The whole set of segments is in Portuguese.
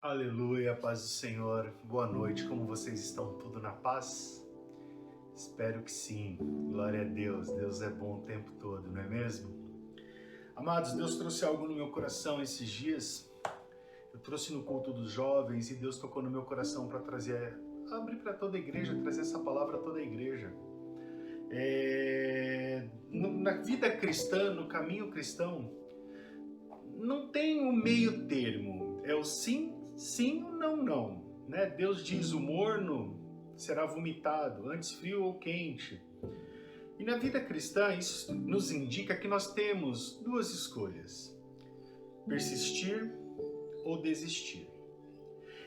Aleluia, paz do Senhor. Boa noite, como vocês estão? Tudo na paz? Espero que sim. Glória a Deus. Deus é bom o tempo todo, não é mesmo? Amados, Deus trouxe algo no meu coração esses dias. Eu trouxe no culto dos jovens e Deus tocou no meu coração para abrir para toda a igreja, trazer essa palavra a toda a igreja. Na vida cristã, no caminho cristão, não tem o meio termo. É o sim, sim ou não, não. Né? Deus diz o morno será vomitado, antes frio ou quente. E na vida cristã isso nos indica que nós temos duas escolhas: persistir ou desistir.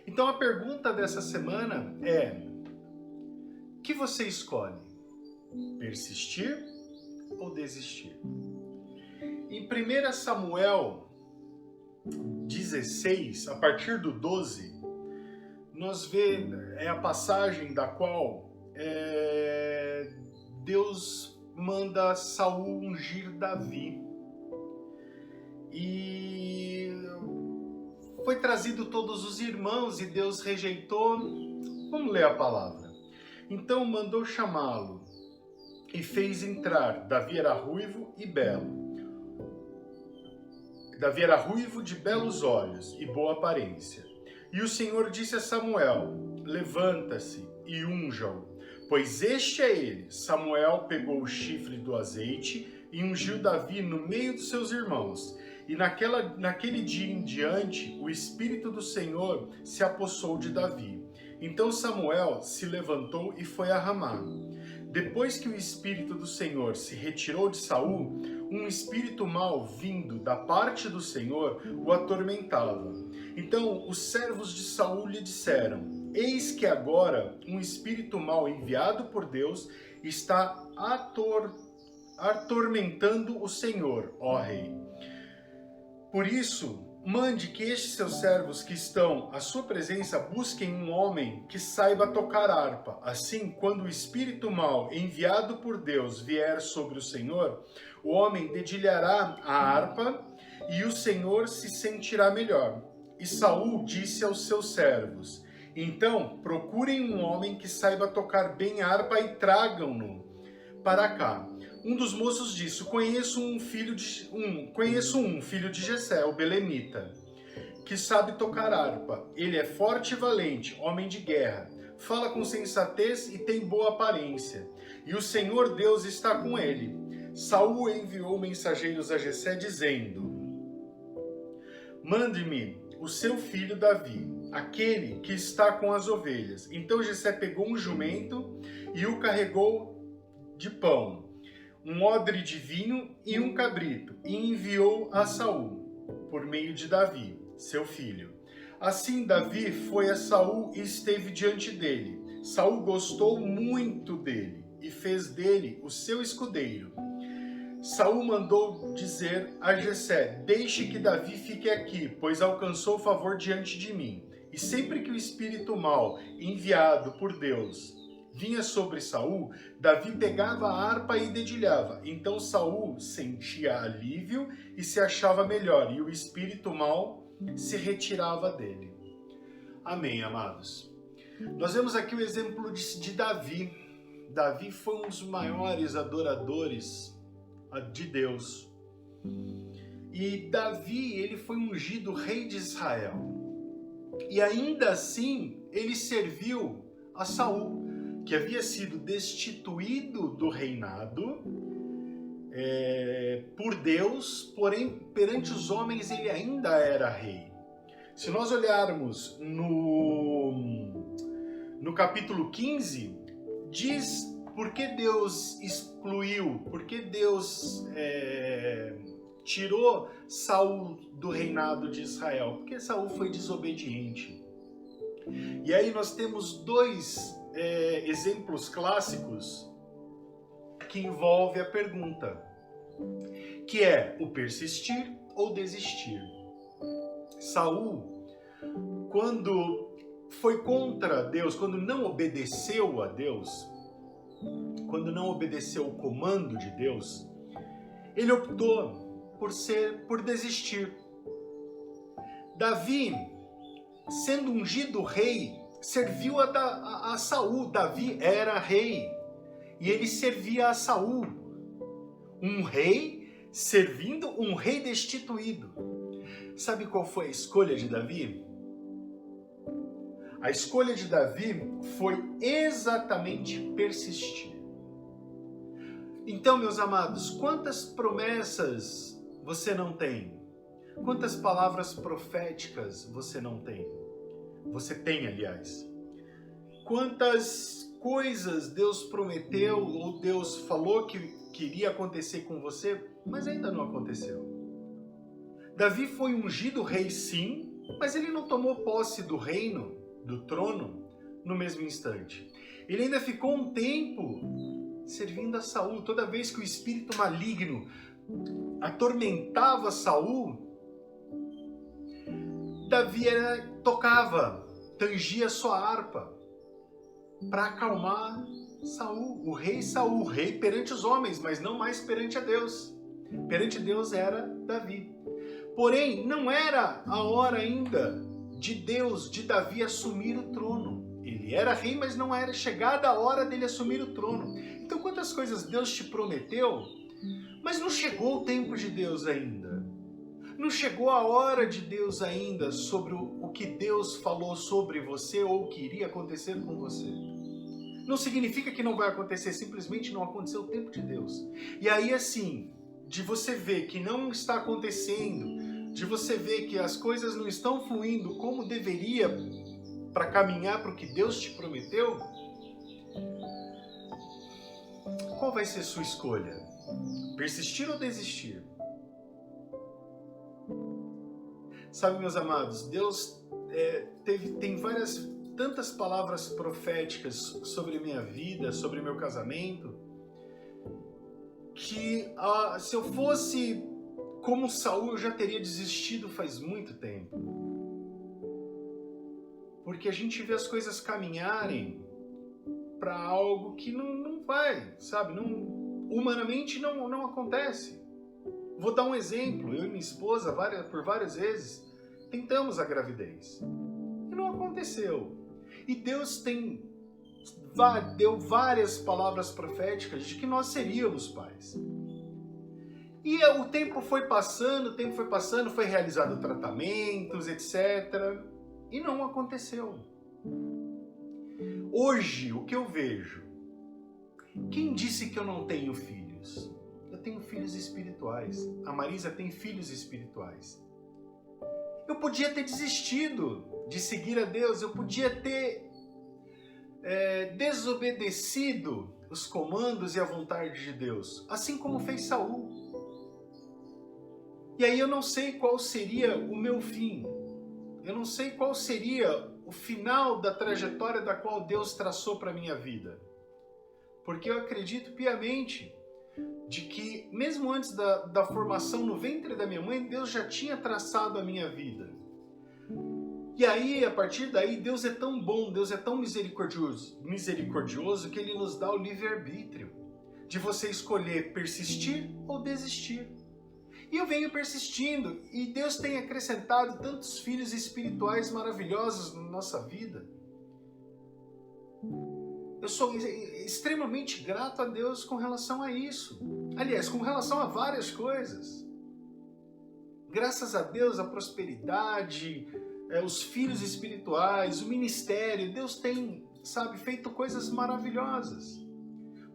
Então a pergunta dessa semana é: o que você escolhe? Persistir ou desistir? Em 1 Samuel 16, a partir do 12, nós vemos a passagem da qual Deus manda Saul ungir Davi. E foi trazido todos os irmãos e Deus rejeitou. Vamos ler a palavra. Então mandou chamá-lo e fez entrar. Davi era ruivo e belo. Davi era ruivo, de belos olhos e boa aparência. E o Senhor disse a Samuel: levanta-se e unja-o, pois este é ele. Samuel pegou o chifre do azeite e ungiu Davi no meio dos seus irmãos. E naquele dia em diante, o Espírito do Senhor se apossou de Davi. Então Samuel se levantou e foi a Ramá. Depois que o Espírito do Senhor se retirou de Saul, um espírito mau vindo da parte do Senhor o atormentava. Então os servos de Saul lhe disseram: eis que agora um espírito mau enviado por Deus está atormentando o Senhor, ó rei. Por isso, mande que estes seus servos que estão à sua presença busquem um homem que saiba tocar harpa. Assim, quando o espírito mau enviado por Deus vier sobre o Senhor, o homem dedilhará a harpa e o Senhor se sentirá melhor. E Saul disse aos seus servos: então procurem um homem que saiba tocar bem a harpa e tragam-no para cá. Um dos moços disse: conheço um filho de Jessé, o belemita, que sabe tocar harpa. Ele é forte e valente, homem de guerra. Fala com sensatez e tem boa aparência. E o Senhor Deus está com ele. Saul enviou mensageiros a Jessé dizendo: mande-me o seu filho Davi, aquele que está com as ovelhas. Então Jessé pegou um jumento e o carregou de pão, um odre de vinho e um cabrito, e enviou a Saul por meio de Davi, seu filho. Assim Davi foi a Saul e esteve diante dele. Saul gostou muito dele e fez dele o seu escudeiro. Saul mandou dizer a Jessé: deixe que Davi fique aqui, pois alcançou favor diante de mim. E sempre que o espírito mau enviado por Deus vinha sobre Saul, Davi pegava a harpa e dedilhava. Então Saul sentia alívio e se achava melhor, e o espírito mau se retirava dele. Amém, amados. Nós vemos aqui o exemplo de Davi. Davi foi um dos maiores adoradores de Deus. E Davi, ele foi ungido rei de Israel. E ainda assim, ele serviu a Saul, que havia sido destituído do reinado por Deus, porém perante os homens ele ainda era rei. Se nós olharmos no capítulo 15, diz por que Deus excluiu, por que Deus tirou Saul do reinado de Israel, porque Saul foi desobediente. E aí nós temos dois exemplos clássicos que envolvem a pergunta, que é o persistir ou desistir. Saul, quando foi contra Deus, quando não obedeceu a Deus, quando não obedeceu o comando de Deus, ele optou por desistir. Davi sendo ungido rei, serviu a Saul. Davi era rei e ele servia a Saul. Um rei servindo um rei destituído. Sabe qual foi a escolha de Davi? A escolha de Davi foi exatamente persistir. Então, meus amados, quantas promessas você não tem? Quantas palavras proféticas você não tem? Você tem, aliás. Quantas coisas Deus prometeu ou Deus falou que queria acontecer com você, mas ainda não aconteceu. Davi foi ungido rei, sim, mas ele não tomou posse do reino, do trono, no mesmo instante. Ele ainda ficou um tempo servindo a Saul. Toda vez que o espírito maligno atormentava Saul, Davi tocava, tangia sua harpa para acalmar Saul, o rei perante os homens, mas não mais perante a Deus. Perante Deus era Davi. Porém, não era a hora ainda de Deus, de Davi assumir o trono. Ele era rei, mas não era chegada a hora dele assumir o trono. Então, quantas coisas Deus te prometeu, mas não chegou o tempo de Deus ainda. Não chegou a hora de Deus ainda sobre o que Deus falou sobre você ou o que iria acontecer com você. Não significa que não vai acontecer, simplesmente não aconteceu o tempo de Deus. E aí, assim, de você ver que não está acontecendo, de você ver que as coisas não estão fluindo como deveria para caminhar para o que Deus te prometeu, qual vai ser sua escolha? Persistir ou desistir? Sabe, meus amados, Deus tem tantas palavras proféticas sobre minha vida, sobre meu casamento, que se eu fosse como Saul, eu já teria desistido faz muito tempo. Porque a gente vê as coisas caminharem para algo que não vai, sabe? Humanamente não acontece. Vou dar um exemplo. Eu e minha esposa, por várias vezes, tentamos a gravidez. E não aconteceu. E Deus deu várias palavras proféticas de que nós seríamos pais. E o tempo foi passando, foi realizado tratamentos, etc. E não aconteceu. Hoje, o que eu vejo? Quem disse que eu não tenho filhos? Eu tenho filhos espirituais. A Marisa tem filhos espirituais. Eu podia ter desistido de seguir a Deus, eu podia ter desobedecido os comandos e a vontade de Deus, assim como fez Saul. E aí eu não sei qual seria o meu fim. Eu não sei qual seria o final da trajetória da qual Deus traçou para a minha vida. Porque eu acredito piamente de que, mesmo antes da formação no ventre da minha mãe, Deus já tinha traçado a minha vida. E aí, a partir daí, Deus é tão bom, Deus é tão misericordioso que Ele nos dá o livre-arbítrio de você escolher persistir ou desistir. E eu venho persistindo, e Deus tem acrescentado tantos filhos espirituais maravilhosos na nossa vida. Eu sou extremamente grato a Deus com relação a isso. Aliás, com relação a várias coisas. Graças a Deus, a prosperidade, os filhos espirituais, o ministério, Deus tem, feito coisas maravilhosas.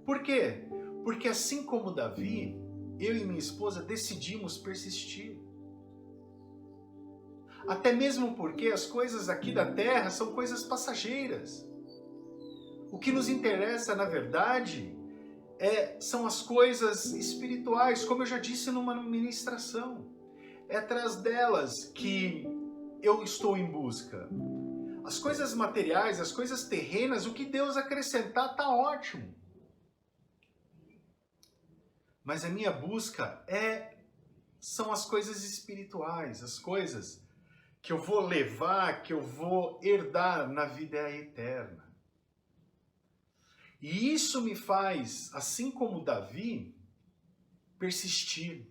Por quê? Porque assim como Davi, eu e minha esposa decidimos persistir. Até mesmo porque as coisas aqui da terra são coisas passageiras. O que nos interessa, na verdade, são as coisas espirituais, como eu já disse numa ministração. É atrás delas que eu estou em busca. As coisas materiais, as coisas terrenas, o que Deus acrescentar está ótimo. Mas a minha busca são as coisas espirituais, as coisas que eu vou levar, que eu vou herdar na vida eterna. E isso me faz, assim como Davi, persistir.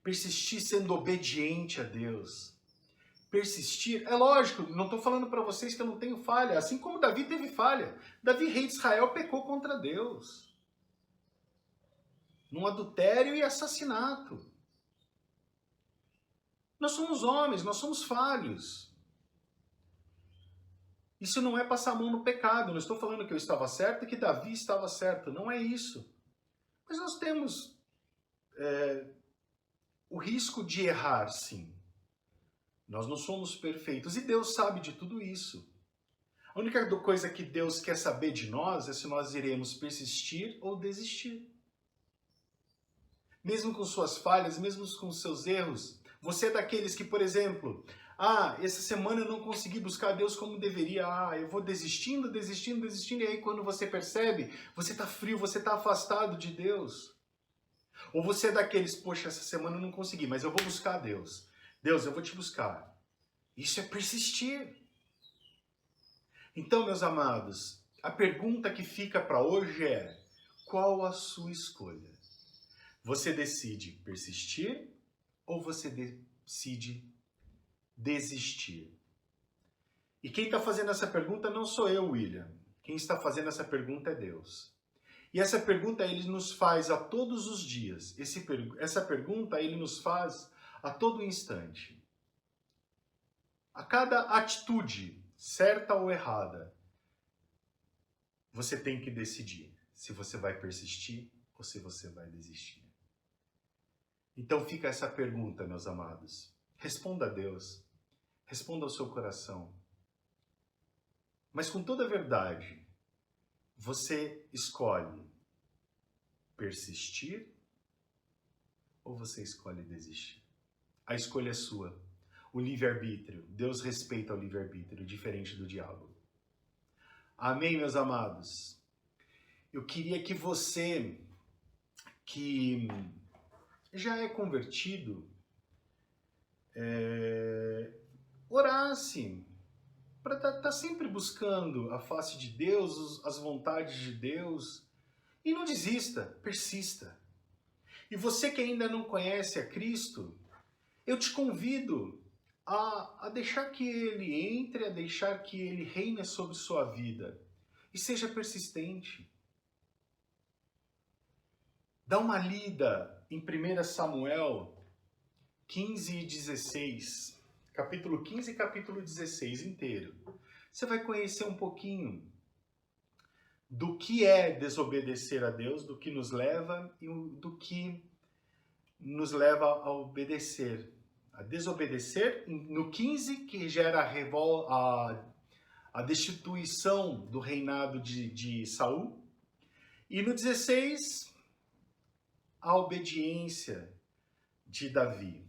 Persistir sendo obediente a Deus. persistir, é lógico, não estou falando para vocês que eu não tenho falha, assim como Davi teve falha. Davi, rei de Israel, pecou contra Deus. Num adultério e assassinato. Nós somos homens, nós somos falhos. Isso não é passar a mão no pecado. Não estou falando que eu estava certo e que Davi estava certo. Não é isso. Mas nós temos o risco de errar, sim. Nós não somos perfeitos. E Deus sabe de tudo isso. A única coisa que Deus quer saber de nós é se nós iremos persistir ou desistir. Mesmo com suas falhas, mesmo com seus erros. Você é daqueles que, por exemplo, essa semana eu não consegui buscar Deus como deveria. Eu vou desistindo, e aí quando você percebe, você está frio, você está afastado de Deus. Ou você é daqueles, poxa, essa semana eu não consegui, mas eu vou buscar Deus. Deus, eu vou te buscar. Isso é persistir. Então, meus amados, a pergunta que fica para hoje é: qual a sua escolha? Você decide persistir ou você decide desistir? E quem está fazendo essa pergunta não sou eu, William. Quem está fazendo essa pergunta é Deus. E essa pergunta ele nos faz a todos os dias. Essa pergunta ele nos faz a todo instante. A cada atitude, certa ou errada, você tem que decidir se você vai persistir ou se você vai desistir. Então fica essa pergunta, meus amados. Responda a Deus. Responda ao seu coração. Mas com toda a verdade, você escolhe persistir ou você escolhe desistir? A escolha é sua. O livre-arbítrio. Deus respeita o livre-arbítrio, diferente do diabo. Amém, meus amados? Eu queria que você, que já é convertido, orasse para estar sempre buscando a face de Deus, as vontades de Deus. E não desista, persista. E você que ainda não conhece a Cristo, eu te convido a deixar que Ele entre, a deixar que Ele reine sobre sua vida. E seja persistente. Dá uma lida em 1 Samuel 15 e 16. Capítulo 15 e capítulo 16 inteiro. Você vai conhecer um pouquinho do que é desobedecer a Deus, do que nos leva e do que nos leva a obedecer. A desobedecer, no 15, que gera a destituição do reinado de Saul, e no 16, a obediência de Davi,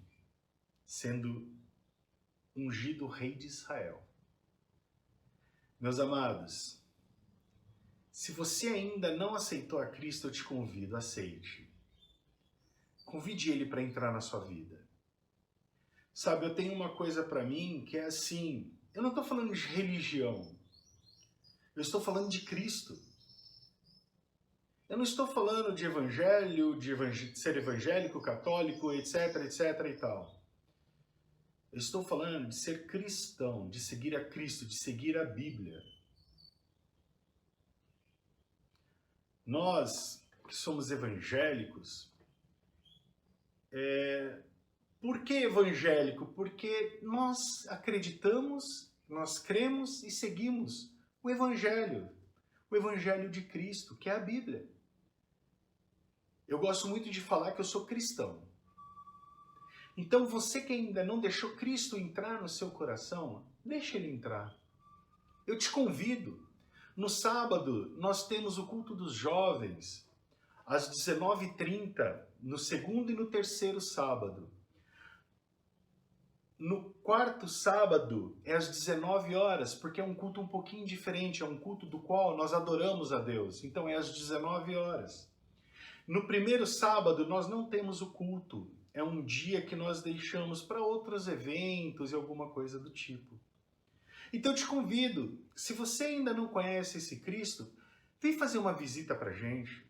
sendo ungido rei de Israel. Meus amados, se você ainda não aceitou a Cristo, eu te convido, aceite. Convide Ele para entrar na sua vida. Sabe, eu tenho uma coisa para mim que é assim, eu não estou falando de religião, eu estou falando de Cristo. Eu não estou falando de evangelho, de ser evangélico, católico, etc, etc e tal. Eu estou falando de ser cristão, de seguir a Cristo, de seguir a Bíblia. Nós que somos evangélicos, por que evangélico? Porque nós acreditamos, nós cremos e seguimos o Evangelho de Cristo, que é a Bíblia. Eu gosto muito de falar que eu sou cristão. Então você que ainda não deixou Cristo entrar no seu coração, deixa Ele entrar. Eu te convido. No sábado nós temos o culto dos jovens, às 19h30, no segundo e no terceiro sábado. No quarto sábado é às 19 horas, porque é um culto um pouquinho diferente, é um culto do qual nós adoramos a Deus. Então é às 19 horas. No primeiro sábado nós não temos o culto, é um dia que nós deixamos para outros eventos e alguma coisa do tipo. Então eu te convido, se você ainda não conhece esse Cristo, vem fazer uma visita para a gente.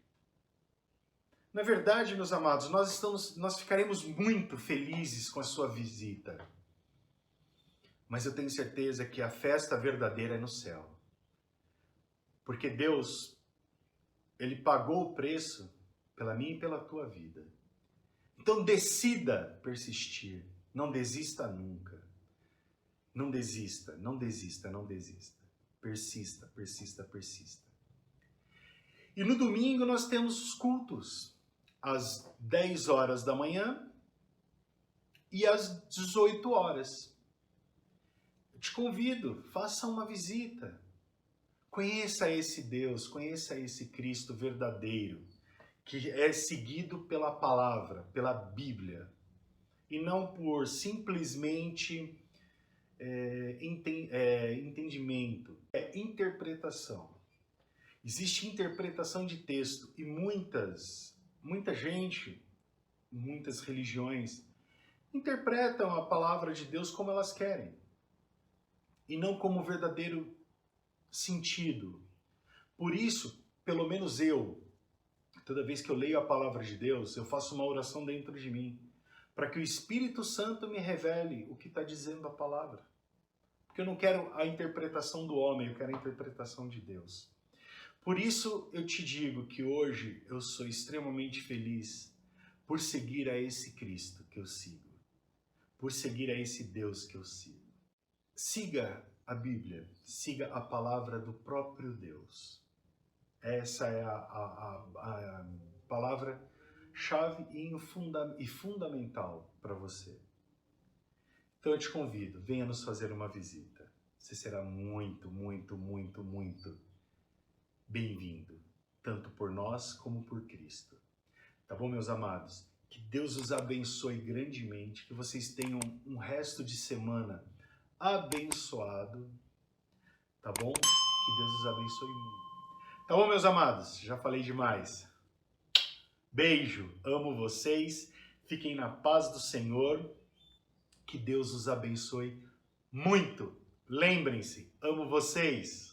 Na verdade, meus amados, nós ficaremos muito felizes com a sua visita. mas eu tenho certeza que a festa verdadeira é no céu. Porque Deus, Ele pagou o preço pela minha e pela tua vida. Então decida persistir, não desista nunca. Não desista, não desista, não desista. Persista, persista, persista. E no domingo nós temos os cultos, às 10 horas da manhã e às 18 horas. Eu te convido, faça uma visita. Conheça esse Deus, conheça esse Cristo verdadeiro, que é seguido pela palavra, pela Bíblia, e não por simplesmente entendimento, é interpretação. Existe interpretação de texto e muita gente, muitas religiões interpretam a palavra de Deus como elas querem e não como verdadeiro sentido. Por isso, pelo menos eu, toda vez que eu leio a palavra de Deus, eu faço uma oração dentro de mim, para que o Espírito Santo me revele o que está dizendo a palavra. Porque eu não quero a interpretação do homem, eu quero a interpretação de Deus. Por isso eu te digo que hoje eu sou extremamente feliz por seguir a esse Cristo que eu sigo, por seguir a esse Deus que eu sigo. Siga a Bíblia, siga a palavra do próprio Deus. Essa é a palavra-chave e fundamental para você. Então eu te convido, venha nos fazer uma visita. Você será muito, muito, muito, muito bem-vindo, tanto por nós como por Cristo. Tá bom, meus amados? Que Deus os abençoe grandemente, que vocês tenham um resto de semana abençoado, tá bom? Que Deus os abençoe muito. Tá bom, meus amados? Já falei demais. Beijo, amo vocês, fiquem na paz do Senhor, que Deus os abençoe muito. Lembrem-se, amo vocês.